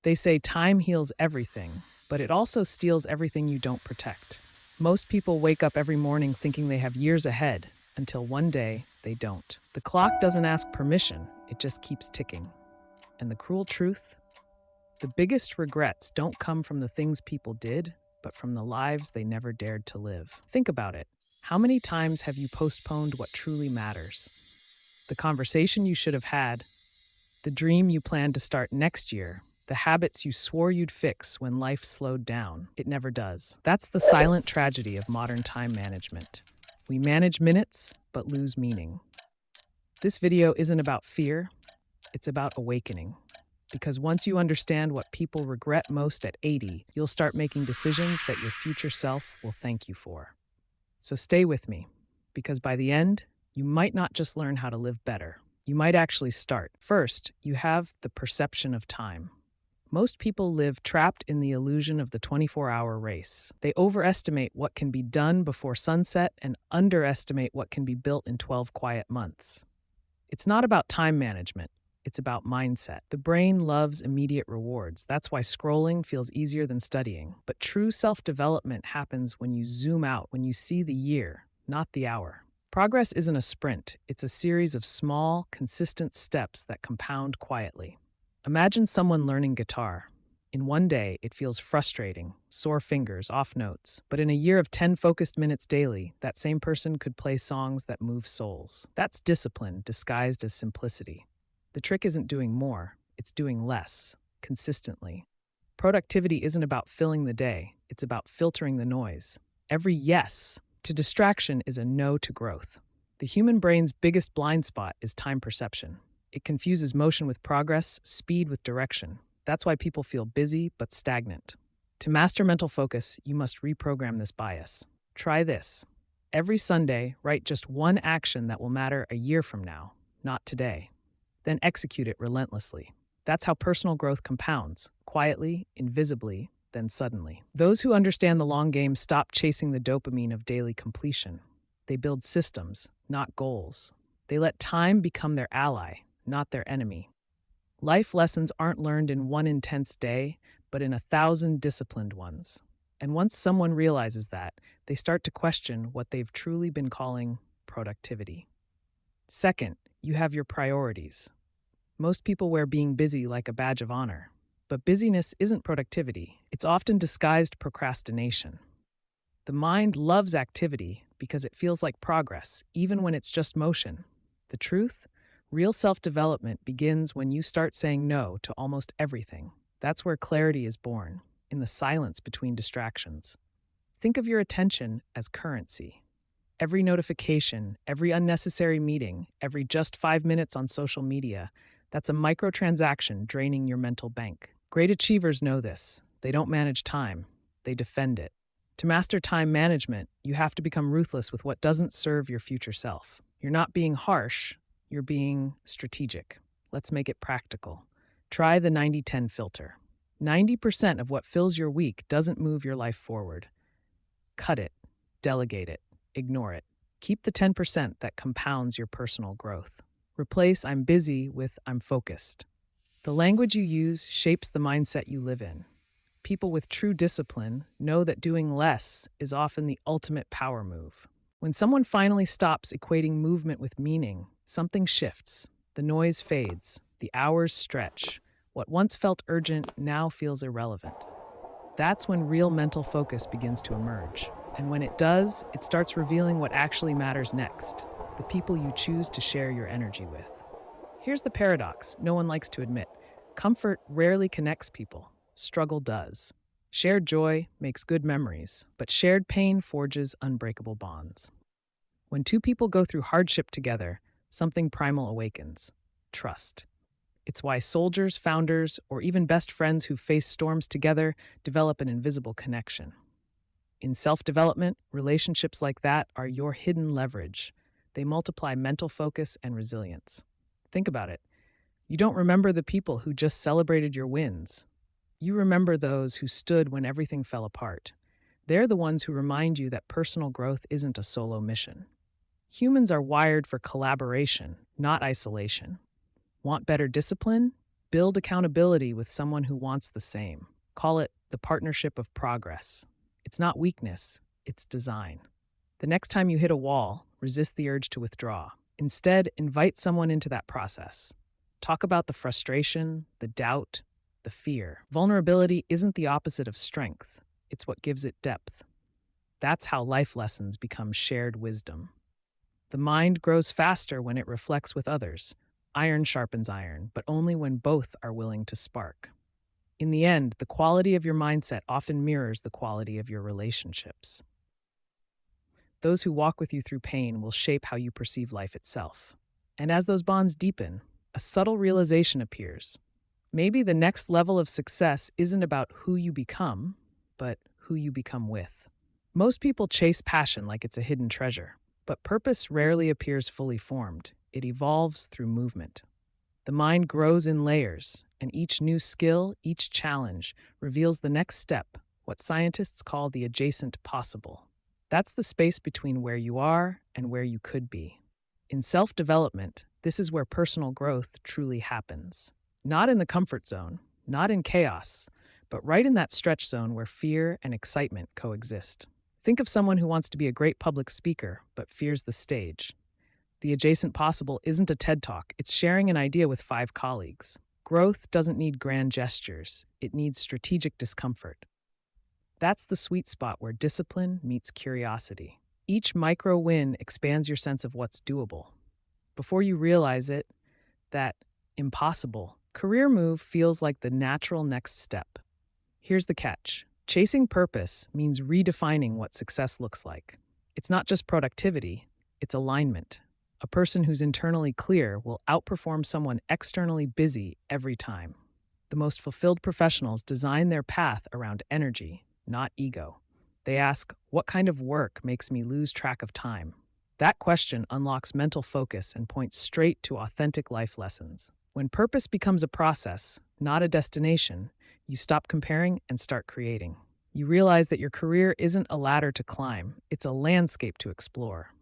They say time heals everything, but it also steals everything you don't protect. Most people wake up every morning thinking they have years ahead, until one day they don't. The clock doesn't ask permission, it just keeps ticking. And the cruel truth? The biggest regrets don't come from the things people did, but from the lives they never dared to live. Think about it. How many times have you postponed what truly matters? The conversation you should have had, the dream you planned to start next year, the habits you swore you'd fix when life slowed down. It never does. That's the silent tragedy of modern time management. We manage minutes, but lose meaning. This video isn't about fear, it's about awakening. Because once you understand what people regret most at 80, you'll start making decisions that your future self will thank you for. So stay with me, because by the end, you might not just learn how to live better. You might actually start. First, you have the perception of time. Most people live trapped in the illusion of the 24-hour race. They overestimate what can be done before sunset and underestimate what can be built in 12 quiet months. It's not about time management. It's about mindset. The brain loves immediate rewards. That's why scrolling feels easier than studying. But true self-development happens when you zoom out, when you see the year, not the hour. Progress isn't a sprint. It's a series of small, consistent steps that compound quietly. Imagine someone learning guitar. In one day, it feels frustrating, sore fingers, off notes. But in a year of 10 focused minutes daily, that same person could play songs that move souls. That's discipline disguised as simplicity. The trick isn't doing more, it's doing less, consistently. Productivity isn't about filling the day, it's about filtering the noise. Every yes to distraction is a no to growth. The human brain's biggest blind spot is time perception. It confuses motion with progress, speed with direction. That's why people feel busy but stagnant. To master mental focus, you must reprogram this bias. Try this. Every Sunday, write just one action that will matter a year from now, not today. Then execute it relentlessly. That's how personal growth compounds, quietly, invisibly, then suddenly. Those who understand the long game stop chasing the dopamine of daily completion. They build systems, not goals. They let time become their ally, not their enemy. Life lessons aren't learned in one intense day, but in 1,000 disciplined ones. And once someone realizes that, they start to question what they've truly been calling productivity. Second, you have your priorities. Most people wear being busy like a badge of honor. But busyness isn't productivity. It's often disguised procrastination. The mind loves activity because it feels like progress, even when it's just motion. The truth? Real self-development begins when you start saying no to almost everything. That's where clarity is born, in the silence between distractions. Think of your attention as currency. Every notification, every unnecessary meeting, every just 5 minutes on social media, that's a microtransaction draining your mental bank. Great achievers know this. They don't manage time, they defend it. To master time management, you have to become ruthless with what doesn't serve your future self. You're not being harsh, you're being strategic. Let's make it practical. Try the 90-10 filter. 90% of what fills your week doesn't move your life forward. Cut it, delegate it, ignore it. Keep the 10% that compounds your personal growth. Replace "I'm busy" with "I'm focused." The language you use shapes the mindset you live in. People with true discipline know that doing less is often the ultimate power move. When someone finally stops equating movement with meaning, something shifts. The noise fades, the hours stretch. What once felt urgent now feels irrelevant. That's when real mental focus begins to emerge. And when it does, it starts revealing what actually matters next, the people you choose to share your energy with. Here's the paradox no one likes to admit. Comfort rarely connects people. Struggle does. Shared joy makes good memories, but shared pain forges unbreakable bonds. When two people go through hardship together, something primal awakens: trust. It's why soldiers, founders, or even best friends who face storms together develop an invisible connection. In self-development, relationships like that are your hidden leverage. They multiply mental focus and resilience. Think about it. You don't remember the people who just celebrated your wins. You remember those who stood when everything fell apart. They're the ones who remind you that personal growth isn't a solo mission. Humans are wired for collaboration, not isolation. Want better discipline? Build accountability with someone who wants the same. Call it the partnership of progress. It's not weakness, it's design. The next time you hit a wall, resist the urge to withdraw. Instead, invite someone into that process. Talk about the frustration, the doubt, the fear. Vulnerability isn't the opposite of strength, it's what gives it depth. That's how life lessons become shared wisdom. The mind grows faster when it reflects with others. Iron sharpens iron, but only when both are willing to spark. In the end, the quality of your mindset often mirrors the quality of your relationships. Those who walk with you through pain will shape how you perceive life itself. And as those bonds deepen, a subtle realization appears. Maybe the next level of success isn't about who you become, but who you become with. Most people chase passion like it's a hidden treasure, but purpose rarely appears fully formed. It evolves through movement. The mind grows in layers, and each new skill, each challenge, reveals the next step, what scientists call the adjacent possible. That's the space between where you are and where you could be. In self-development, this is where personal growth truly happens. Not in the comfort zone, not in chaos, but right in that stretch zone where fear and excitement coexist. Think of someone who wants to be a great public speaker, but fears the stage. The adjacent possible isn't a TED Talk, it's sharing an idea with 5 colleagues. Growth doesn't need grand gestures, it needs strategic discomfort. That's the sweet spot where discipline meets curiosity. Each micro win expands your sense of what's doable. Before you realize it, that impossible career move feels like the natural next step. Here's the catch. Chasing purpose means redefining what success looks like. It's not just productivity, it's alignment. A person who's internally clear will outperform someone externally busy every time. The most fulfilled professionals design their path around energy, not ego. They ask, what kind of work makes me lose track of time? That question unlocks mental focus and points straight to authentic life lessons. When purpose becomes a process, not a destination, you stop comparing and start creating. You realize that your career isn't a ladder to climb, it's a landscape to explore.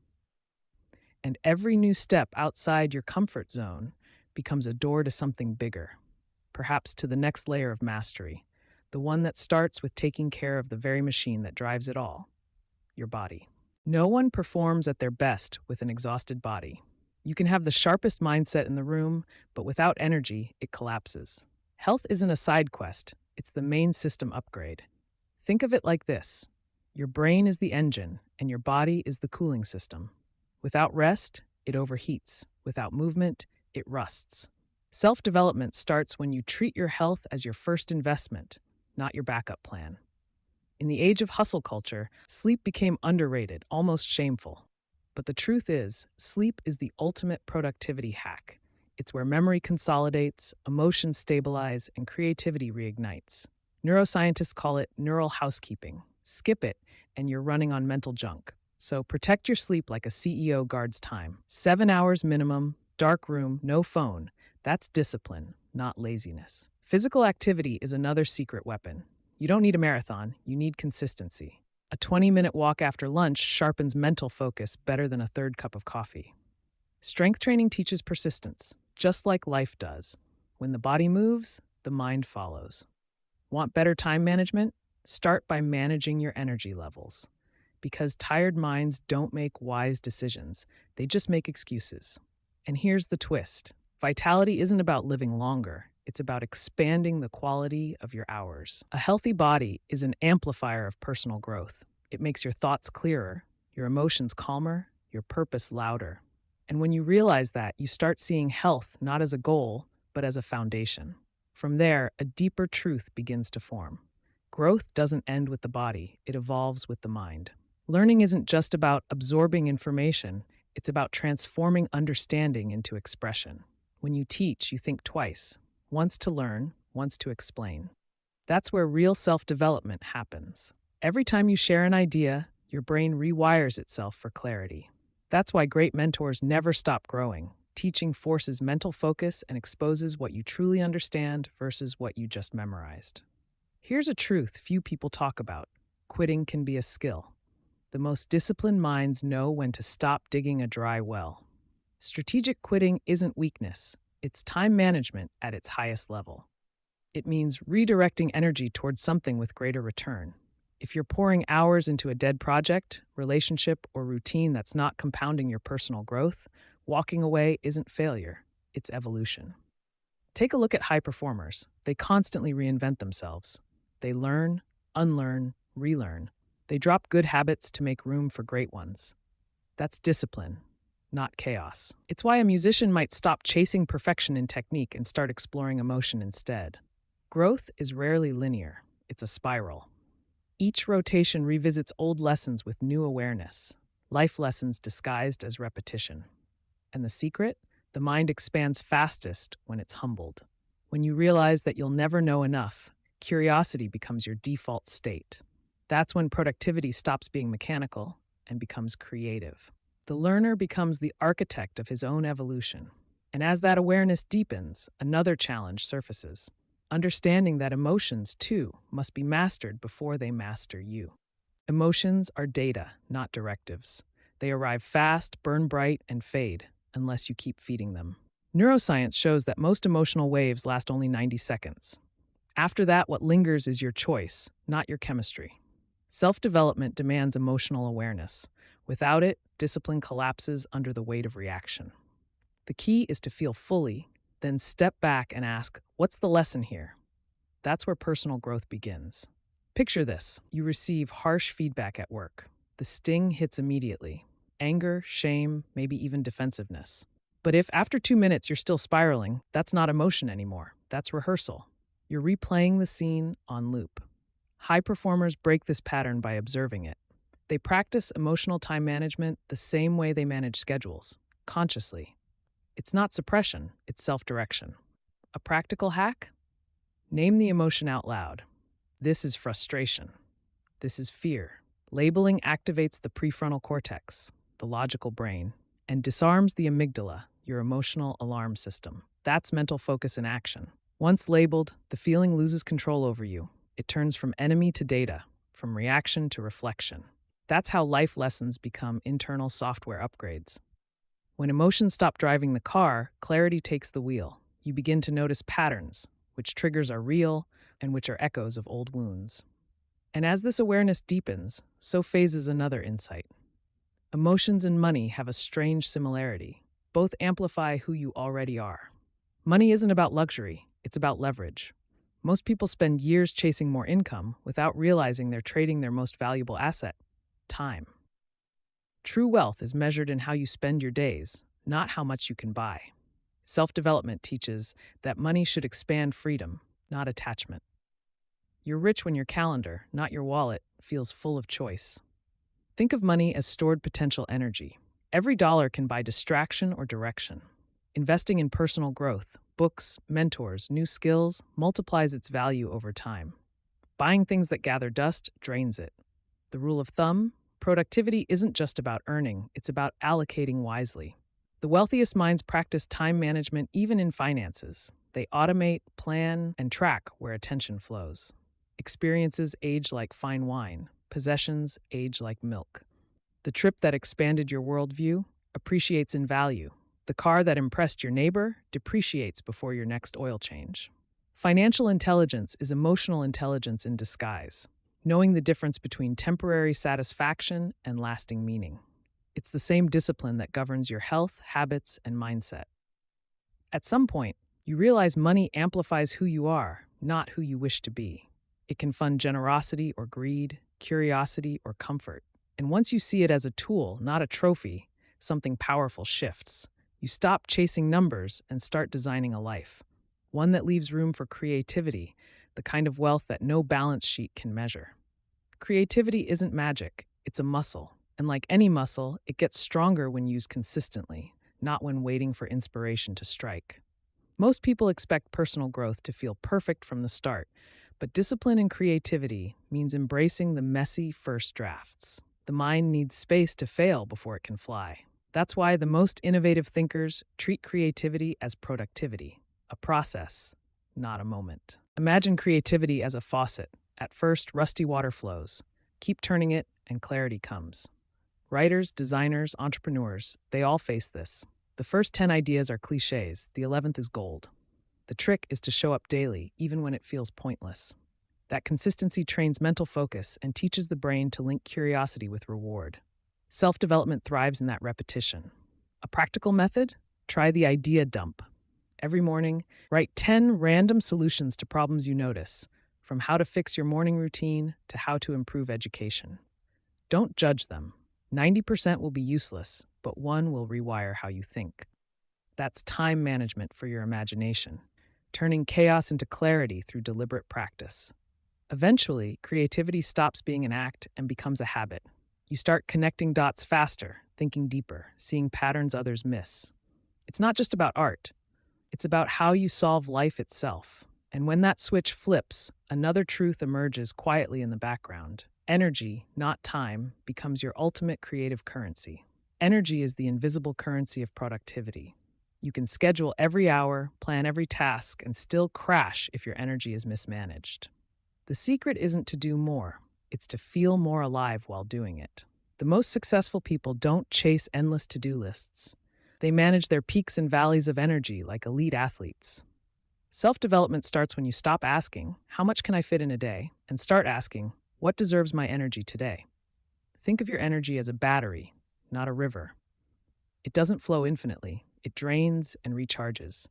And every new step outside your comfort zone becomes a door to something bigger, perhaps to the next layer of mastery, the one that starts with taking care of the very machine that drives it all, your body. No one performs at their best with an exhausted body. You can have the sharpest mindset in the room, but without energy, it collapses. Health isn't a side quest, it's the main system upgrade. Think of it like this. Your brain is the engine, and your body is the cooling system. Without rest, it overheats. Without movement, it rusts. Self-development starts when you treat your health as your first investment, not your backup plan. In the age of hustle culture, sleep became underrated, almost shameful. But the truth is, sleep is the ultimate productivity hack. It's where memory consolidates, emotions stabilize, and creativity reignites. Neuroscientists call it neural housekeeping. Skip it, and you're running on mental junk. So protect your sleep like a CEO guards time. 7 hours minimum, dark room, no phone. That's discipline, not laziness. Physical activity is another secret weapon. You don't need a marathon, you need consistency. A 20-minute walk after lunch sharpens mental focus better than a third cup of coffee. Strength training teaches persistence, just like life does. When the body moves, the mind follows. Want better time management? Start by managing your energy levels. Because tired minds don't make wise decisions, they just make excuses. And here's the twist. Vitality isn't about living longer, it's about expanding the quality of your hours. A healthy body is an amplifier of personal growth. It makes your thoughts clearer, your emotions calmer, your purpose louder. And when you realize that, you start seeing health not as a goal, but as a foundation. From there, a deeper truth begins to form. Growth doesn't end with the body, it evolves with the mind. Learning isn't just about absorbing information, it's about transforming understanding into expression. When you teach, you think twice, once to learn, once to explain. That's where real self-development happens. Every time you share an idea, your brain rewires itself for clarity. That's why great mentors never stop growing. Teaching forces mental focus and exposes what you truly understand versus what you just memorized. Here's a truth few people talk about. Quitting can be a skill. The most disciplined minds know when to stop digging a dry well. Strategic quitting isn't weakness, It's time management at its highest level. It means redirecting energy towards something with greater return. If you're pouring hours into a dead project, relationship, or routine that's not compounding your personal growth, walking away isn't failure, it's evolution. Take a look at high performers. They constantly reinvent themselves. They learn, unlearn, relearn. They drop good habits to make room for great ones. That's discipline, not chaos. It's why a musician might stop chasing perfection in technique and start exploring emotion instead. Growth is rarely linear, it's a spiral. Each rotation revisits old lessons with new awareness, life lessons disguised as repetition. And the secret? The mind expands fastest when it's humbled. When you realize that you'll never know enough, curiosity becomes your default state. That's when productivity stops being mechanical and becomes creative. The learner becomes the architect of his own evolution. And as that awareness deepens, another challenge surfaces. Understanding that emotions, too, must be mastered before they master you. Emotions are data, not directives. They arrive fast, burn bright, and fade, unless you keep feeding them. Neuroscience shows that most emotional waves last only 90 seconds. After that, what lingers is your choice, not your chemistry. Self-development demands emotional awareness. Without it, discipline collapses under the weight of reaction. The key is to feel fully, then step back and ask, what's the lesson here? That's where personal growth begins. Picture this. You receive harsh feedback at work. The sting hits immediately. Anger, shame, maybe even defensiveness. But if after 2 minutes you're still spiraling, that's not emotion anymore. That's rehearsal. You're replaying the scene on loop. High performers break this pattern by observing it. They practice emotional time management the same way they manage schedules, consciously. It's not suppression, it's self-direction. A practical hack? Name the emotion out loud. This is frustration. This is fear. Labeling activates the prefrontal cortex, the logical brain, and disarms the amygdala, your emotional alarm system. That's mental focus in action. Once labeled, the feeling loses control over you. It turns from enemy to data, from reaction to reflection. That's how life lessons become internal software upgrades. When emotions stop driving the car, clarity takes the wheel. You begin to notice patterns, which triggers are real and which are echoes of old wounds. And as this awareness deepens, so phases another insight. Emotions and money have a strange similarity. Both amplify who you already are. Money isn't about luxury, it's about leverage. Most people spend years chasing more income without realizing they're trading their most valuable asset, time. True wealth is measured in how you spend your days, not how much you can buy. Self-development teaches that money should expand freedom, not attachment. You're rich when your calendar, not your wallet, feels full of choice. Think of money as stored potential energy. Every dollar can buy distraction or direction. Investing in personal growth, books, mentors, new skills, multiplies its value over time. Buying things that gather dust drains it. The rule of thumb: productivity isn't just about earning, it's about allocating wisely. The wealthiest minds practice time management even in finances. They automate, plan, and track where attention flows. Experiences age like fine wine. Possessions age like milk. The trip that expanded your worldview appreciates in value. The car that impressed your neighbor depreciates before your next oil change. Financial intelligence is emotional intelligence in disguise, knowing the difference between temporary satisfaction and lasting meaning. It's the same discipline that governs your health, habits, and mindset. At some point, you realize money amplifies who you are, not who you wish to be. It can fund generosity or greed, curiosity or comfort. And once you see it as a tool, not a trophy, something powerful shifts. You stop chasing numbers and start designing a life. One that leaves room for creativity, the kind of wealth that no balance sheet can measure. Creativity isn't magic, it's a muscle. And like any muscle, it gets stronger when used consistently, not when waiting for inspiration to strike. Most people expect personal growth to feel perfect from the start, but discipline and creativity means embracing the messy first drafts. The mind needs space to fail before it can fly. That's why the most innovative thinkers treat creativity as productivity, a process, not a moment. Imagine creativity as a faucet. At first, rusty water flows. Keep turning it, and clarity comes. Writers, designers, entrepreneurs, they all face this. The first 10 ideas are cliches, the 11th is gold. The trick is to show up daily, even when it feels pointless. That consistency trains mental focus and teaches the brain to link curiosity with reward. Self development thrives in that repetition. A practical method? Try the idea dump. Every morning, write 10 random solutions to problems you notice, from how to fix your morning routine to how to improve education. Don't judge them. 90% will be useless, but one will rewire how you think. That's time management for your imagination, turning chaos into clarity through deliberate practice. Eventually, creativity stops being an act and becomes a habit. You start connecting dots faster, thinking deeper, seeing patterns others miss. It's not just about art, it's about how you solve life itself. And when that switch flips, another truth emerges quietly in the background. Energy, not time, becomes your ultimate creative currency. Energy is the invisible currency of productivity. You can schedule every hour, plan every task, and still crash if your energy is mismanaged. The secret isn't to do more, it's to feel more alive while doing it. The most successful people don't chase endless to-do lists. They manage their peaks and valleys of energy like elite athletes. Self-development starts when you stop asking, how much can I fit in a day, and start asking, what deserves my energy today? Think of your energy as a battery, not a river. It doesn't flow infinitely. It drains and recharges.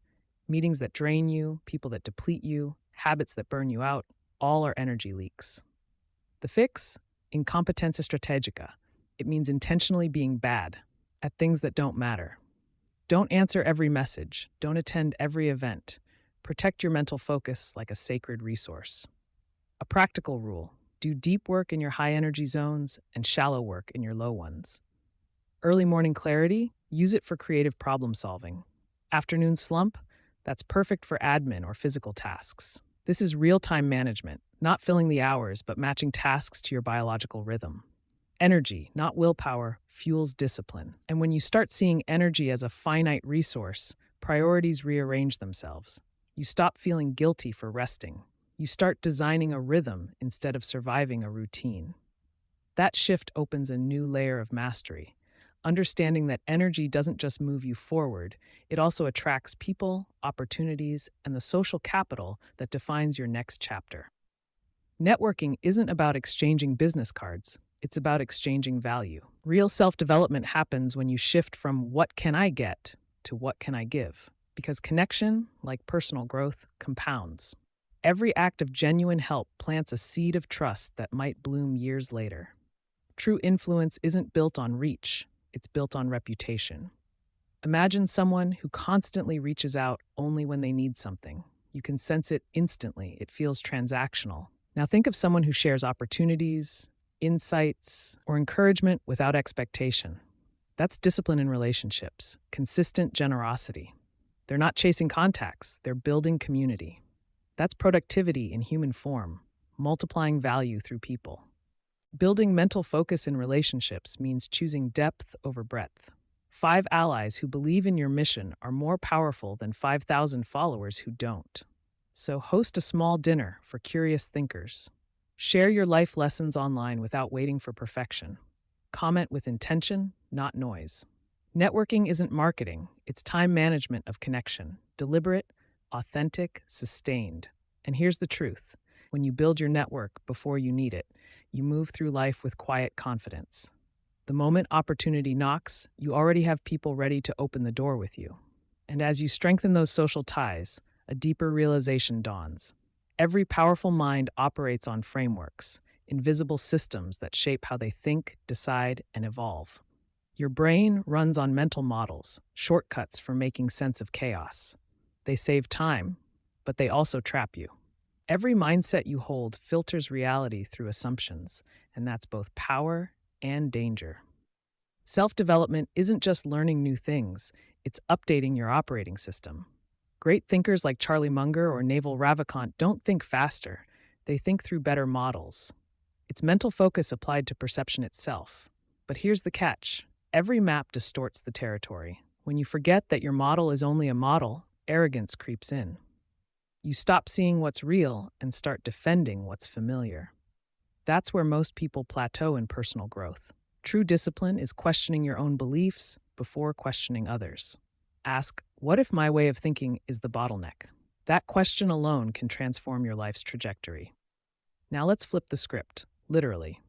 Meetings that drain you, people that deplete you, habits that burn you out, all are energy leaks. The fix? Incompetenza strategica. It means intentionally being bad at things that don't matter. Don't answer every message. Don't attend every event. Protect your mental focus like a sacred resource. A practical rule: do deep work in your high energy zones and shallow work in your low ones. Early morning clarity? Use it for creative problem solving. Afternoon slump? That's perfect for admin or physical tasks. This is real-time management, not filling the hours, but matching tasks to your biological rhythm. Energy, not willpower, fuels discipline. And when you start seeing energy as a finite resource, priorities rearrange themselves. You stop feeling guilty for resting. You start designing a rhythm instead of surviving a routine. That shift opens a new layer of mastery, understanding that energy doesn't just move you forward, it also attracts people, opportunities, and the social capital that defines your next chapter. Networking isn't about exchanging business cards, it's about exchanging value. Real self-development happens when you shift from what can I get to what can I give, because connection, like personal growth, compounds. Every act of genuine help plants a seed of trust that might bloom years later. True influence isn't built on reach, it's built on reputation. Imagine someone who constantly reaches out only when they need something. You can sense it instantly, it feels transactional. Now think of someone who shares opportunities, insights, or encouragement without expectation. That's discipline in relationships, consistent generosity. They're not chasing contacts, they're building community. That's productivity in human form, multiplying value through people. Building mental focus in relationships means choosing depth over breadth. 5 allies who believe in your mission are more powerful than 5,000 followers who don't. So host a small dinner for curious thinkers. Share your life lessons online without waiting for perfection. Comment with intention, not noise. Networking isn't marketing, it's time management of connection. Deliberate, authentic, sustained. And here's the truth: when you build your network before you need it, you move through life with quiet confidence. The moment opportunity knocks, you already have people ready to open the door with you. And as you strengthen those social ties, a deeper realization dawns. Every powerful mind operates on frameworks, invisible systems that shape how they think, decide, and evolve. Your brain runs on mental models, shortcuts for making sense of chaos. They save time, but they also trap you. Every mindset you hold filters reality through assumptions, and that's both power and danger. Self-development isn't just learning new things, it's updating your operating system. Great thinkers like Charlie Munger or Naval Ravikant don't think faster, they think through better models. It's mental focus applied to perception itself. But here's the catch: every map distorts the territory. When you forget that your model is only a model, arrogance creeps in. You stop seeing what's real and start defending what's familiar. That's where most people plateau in personal growth. True discipline is questioning your own beliefs before questioning others. Ask, what if my way of thinking is the bottleneck? That question alone can transform your life's trajectory. Now let's flip the script, literally.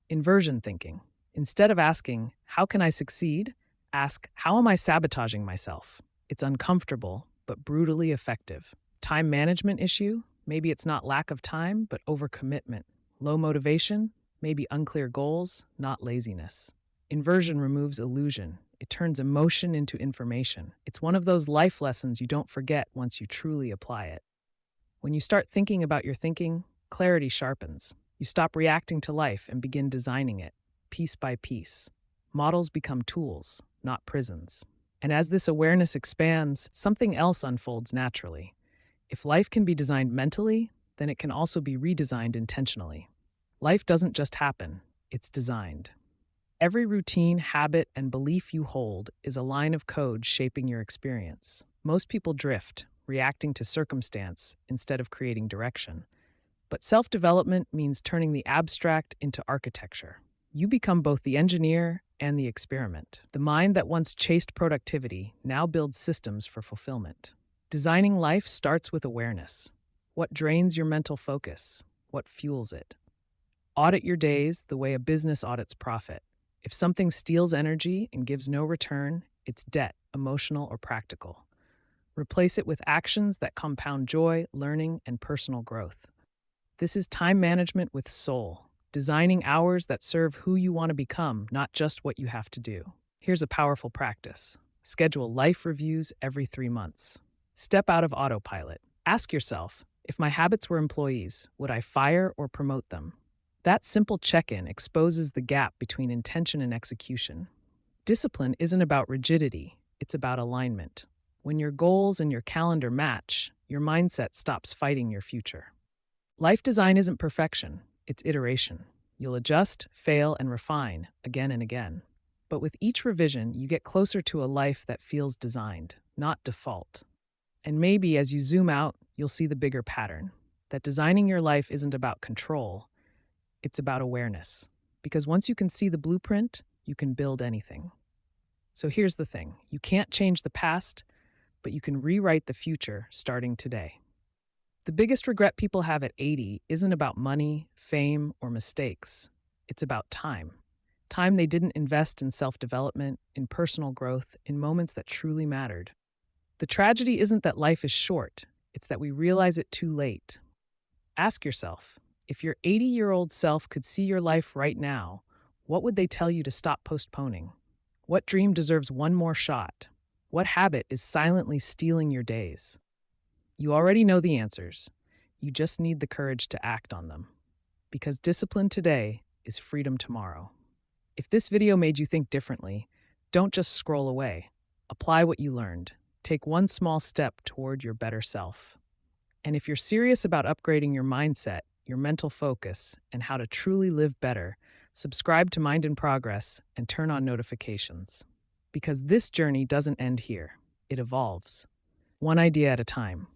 Inversion thinking. Instead of asking, how can I succeed? Ask, how am I sabotaging myself? It's uncomfortable, but brutally effective. Time management issue? Maybe it's not lack of time, but overcommitment. Low motivation? Maybe unclear goals, not laziness. Inversion removes illusion. It turns emotion into information. It's one of those life lessons you don't forget once you truly apply it. When you start thinking about your thinking, clarity sharpens. You stop reacting to life and begin designing it, piece by piece. Models become tools, not prisons. And as this awareness expands, something else unfolds naturally. If life can be designed mentally, then it can also be redesigned intentionally. Life doesn't just happen, it's designed. Every routine, habit, and belief you hold is a line of code shaping your experience. Most people drift, reacting to circumstance instead of creating direction. But self-development means turning the abstract into architecture. You become both the engineer and the experiment. The mind that once chased productivity now builds systems for fulfillment. Designing life starts with awareness. What drains your mental focus? What fuels it? Audit your days the way a business audits profit. If something steals energy and gives no return, it's debt, emotional or practical. Replace it with actions that compound joy, learning, and personal growth. This is time management with soul, designing hours that serve who you want to become, not just what you have to do. Here's a powerful practice. Schedule life reviews every 3 months. Step out of autopilot. Ask yourself, if my habits were employees, would I fire or promote them? That simple check-in exposes the gap between intention and execution. Discipline isn't about rigidity, it's about alignment. When your goals and your calendar match, your mindset stops fighting your future. Life design isn't perfection, it's iteration. You'll adjust, fail, and refine again and again. But with each revision, you get closer to a life that feels designed, not default. And maybe as you zoom out, you'll see the bigger pattern, that designing your life isn't about control, it's about awareness. Because once you can see the blueprint, you can build anything. So here's the thing, you can't change the past, but you can rewrite the future starting today. The biggest regret people have at 80 isn't about money, fame, or mistakes. It's about time. Time they didn't invest in self-development, in personal growth, in moments that truly mattered. The tragedy isn't that life is short, it's that we realize it too late. Ask yourself, if your 80-year-old self could see your life right now, what would they tell you to stop postponing? What dream deserves one more shot? What habit is silently stealing your days? You already know the answers. You just need the courage to act on them. Because discipline today is freedom tomorrow. If this video made you think differently, don't just scroll away. Apply what you learned. Take one small step toward your better self. And if you're serious about upgrading your mindset, your mental focus, and how to truly live better, subscribe to Mind in Progress and turn on notifications. Because this journey doesn't end here. It evolves. One idea at a time.